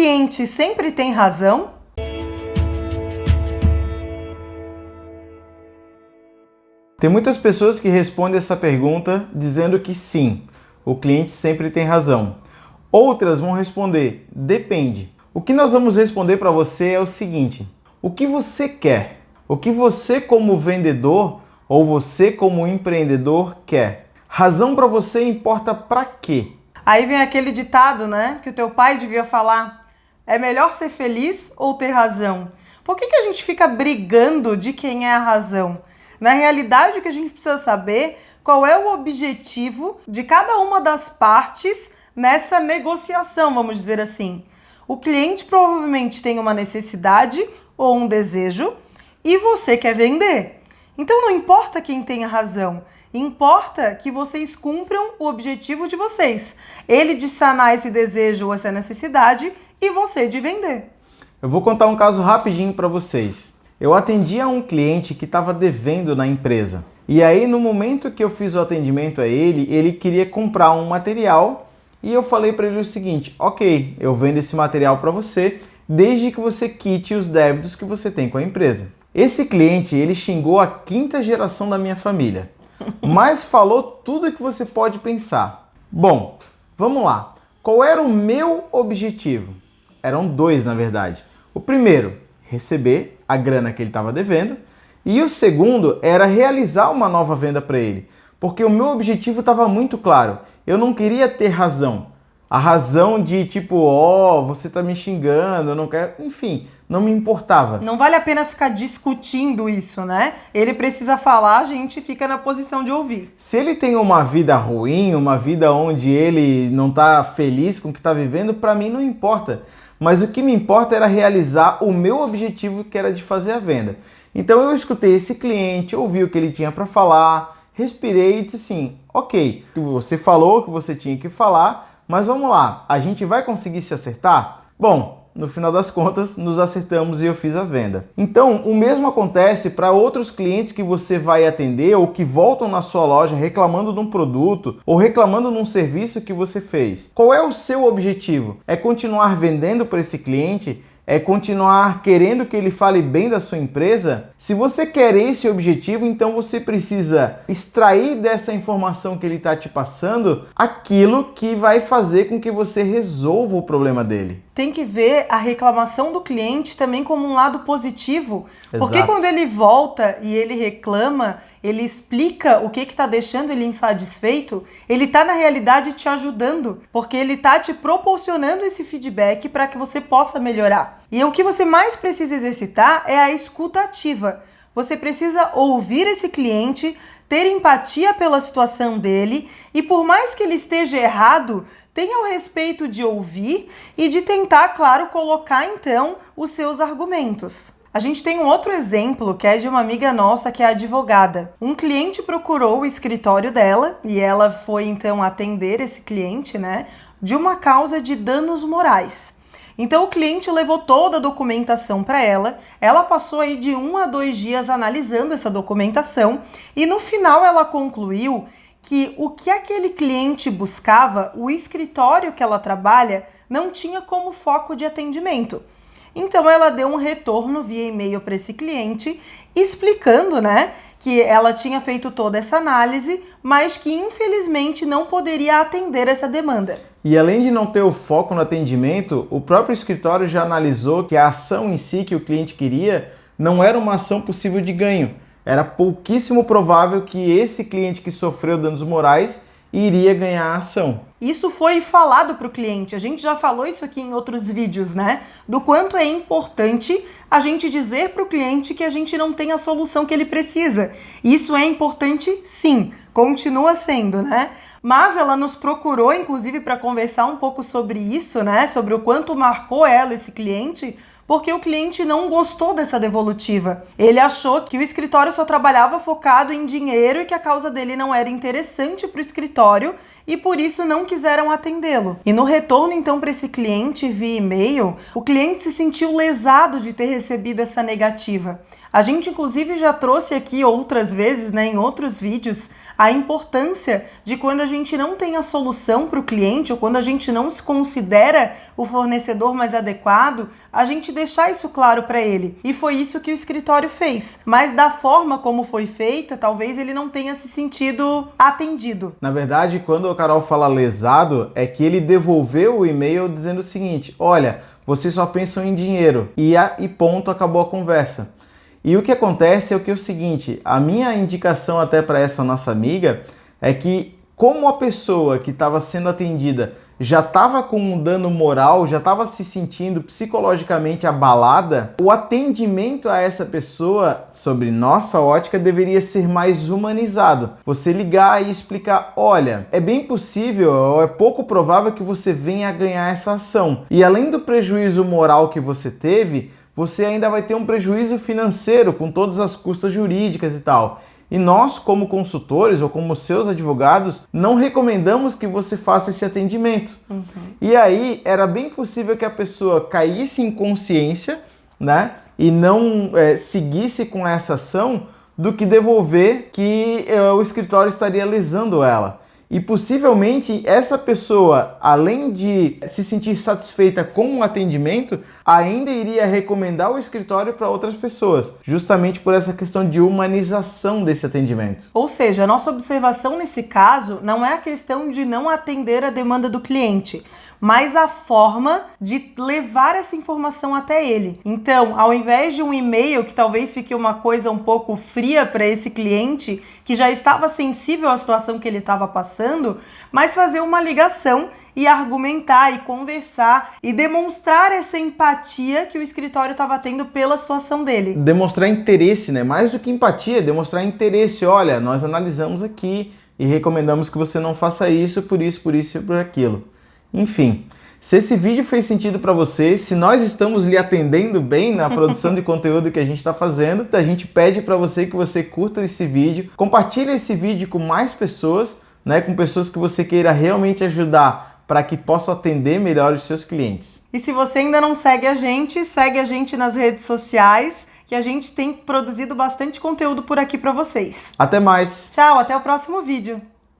cliente sempre tem razão? Tem muitas pessoas que respondem essa pergunta dizendo que sim, o cliente sempre tem razão. Outras vão responder, depende. O que nós vamos responder para você é o seguinte: o que você quer? O que você como vendedor ou você como empreendedor quer? Razão para você importa para quê? Aí vem aquele ditado, né, que o teu pai devia falar: é melhor ser feliz ou ter razão? Por que a gente fica brigando de quem é a razão? Na realidade, o que a gente precisa saber qual é o objetivo de cada uma das partes nessa negociação, vamos dizer assim. O cliente provavelmente tem uma necessidade ou um desejo e você quer vender. Então não importa quem tenha razão, importa que vocês cumpram o objetivo de vocês. Ele de sanar esse desejo ou essa necessidade e você de vender. Eu vou contar um caso rapidinho para vocês. Eu atendi a um cliente que estava devendo na empresa. E aí, no momento que eu fiz o atendimento a ele, ele queria comprar um material e eu falei para ele o seguinte: ok, eu vendo esse material para você, desde que você quite os débitos que você tem com a empresa. Esse cliente, ele xingou a 5ª geração da minha família, mas falou tudo que você pode pensar. Bom, vamos lá. Qual era o meu objetivo? Eram 2, na verdade. O primeiro, receber a grana que ele estava devendo, e o segundo era realizar uma nova venda para ele, porque o meu objetivo estava muito claro. Eu não queria ter razão. A razão de tipo, você tá me xingando, eu não quero, enfim, não me importava. Não vale a pena ficar discutindo isso, né? Ele precisa falar, a gente fica na posição de ouvir. Se ele tem uma vida ruim, uma vida onde ele não tá feliz com o que tá vivendo, para mim não importa. Mas o que me importa era realizar o meu objetivo, que era de fazer a venda. Então eu escutei esse cliente, ouvi o que ele tinha para falar, respirei e disse assim: ok, você falou o que você tinha que falar, mas vamos lá, a gente vai conseguir se acertar? Bom, no final das contas, nos acertamos e eu fiz a venda. Então, o mesmo acontece para outros clientes que você vai atender ou que voltam na sua loja reclamando de um produto ou reclamando de um serviço que você fez. Qual é o seu objetivo? É continuar vendendo para esse cliente? É continuar querendo que ele fale bem da sua empresa? Se você quer esse objetivo, então você precisa extrair dessa informação que ele está te passando aquilo que vai fazer com que você resolva o problema dele. Tem que ver a reclamação do cliente também como um lado positivo. Porque Exato. quando ele volta e ele reclama, ele explica o que está deixando ele insatisfeito, ele está na realidade te ajudando, porque ele está te proporcionando esse feedback para que você possa melhorar. E o que você mais precisa exercitar é a escuta ativa. Você precisa ouvir esse cliente, ter empatia pela situação dele e, por mais que ele esteja errado, tenha o respeito de ouvir e de tentar, claro, colocar então os seus argumentos. A gente tem um outro exemplo que é de uma amiga nossa que é advogada. Um cliente procurou o escritório dela e ela foi então atender esse cliente, né, de uma causa de danos morais. Então o cliente levou toda a documentação para ela passou aí de 1 a 2 dias analisando essa documentação e no final ela concluiu que o que aquele cliente buscava, o escritório que ela trabalha, não tinha como foco de atendimento. Então ela deu um retorno via e-mail para esse cliente, explicando, né, que ela tinha feito toda essa análise, mas que infelizmente não poderia atender essa demanda. E além de não ter o foco no atendimento, o próprio escritório já analisou que a ação em si que o cliente queria não era uma ação possível de ganho. Era pouquíssimo provável que esse cliente que sofreu danos morais iria ganhar a ação. Isso foi falado para o cliente, a gente já falou isso aqui em outros vídeos, né? Do quanto é importante a gente dizer para o cliente que a gente não tem a solução que ele precisa. Isso é importante sim, continua sendo, né? Mas ela nos procurou, inclusive, para conversar um pouco sobre isso, né? Sobre o quanto marcou ela, esse cliente, porque o cliente não gostou dessa devolutiva. Ele achou que o escritório só trabalhava focado em dinheiro e que a causa dele não era interessante para o escritório e por isso não quiseram atendê-lo. E no retorno, então, para esse cliente via e-mail, o cliente se sentiu lesado de ter recebido essa negativa. A gente, inclusive, já trouxe aqui outras vezes, né, em outros vídeos, a importância de quando a gente não tem a solução para o cliente ou quando a gente não se considera o fornecedor mais adequado, a gente deixar isso claro para ele. E foi isso que o escritório fez. Mas da forma como foi feita, talvez ele não tenha se sentido atendido. Na verdade, quando a Carol fala lesado, é que ele devolveu o e-mail dizendo o seguinte: olha, vocês só pensam em dinheiro. E ponto, acabou a conversa. E o que acontece é o seguinte, a minha indicação até para essa nossa amiga é que, como a pessoa que estava sendo atendida já estava com um dano moral, já estava se sentindo psicologicamente abalada, o atendimento a essa pessoa, sobre nossa ótica, deveria ser mais humanizado. Você ligar e explicar: olha, é bem possível, ou é pouco provável que você venha a ganhar essa ação. E além do prejuízo moral que você teve, você ainda vai ter um prejuízo financeiro com todas as custas jurídicas e tal. E nós, como consultores ou como seus advogados, não recomendamos que você faça esse atendimento. E aí, era bem possível que a pessoa caísse em consciência, né? E não seguisse com essa ação, do que devolver que o escritório estaria lesando ela. E possivelmente essa pessoa, além de se sentir satisfeita com o atendimento, ainda iria recomendar o escritório para outras pessoas, justamente por essa questão de humanização desse atendimento. Ou seja, a nossa observação nesse caso não é a questão de não atender a demanda do cliente, mas a forma de levar essa informação até ele. Então, ao invés de um e-mail, que talvez fique uma coisa um pouco fria para esse cliente, que já estava sensível à situação que ele estava passando, mas fazer uma ligação e argumentar e conversar e demonstrar essa empatia que o escritório estava tendo pela situação dele. Demonstrar interesse, né? Mais do que empatia, demonstrar interesse. Olha, nós analisamos aqui e recomendamos que você não faça isso, por isso e por aquilo. Enfim, se esse vídeo fez sentido para você, se nós estamos lhe atendendo bem na produção de conteúdo que a gente está fazendo, a gente pede para você que você curta esse vídeo, compartilhe esse vídeo com mais pessoas, né, com pessoas que você queira realmente ajudar para que possam atender melhor os seus clientes. E se você ainda não segue a gente nas redes sociais, que a gente tem produzido bastante conteúdo por aqui para vocês. Até mais! Tchau, até o próximo vídeo!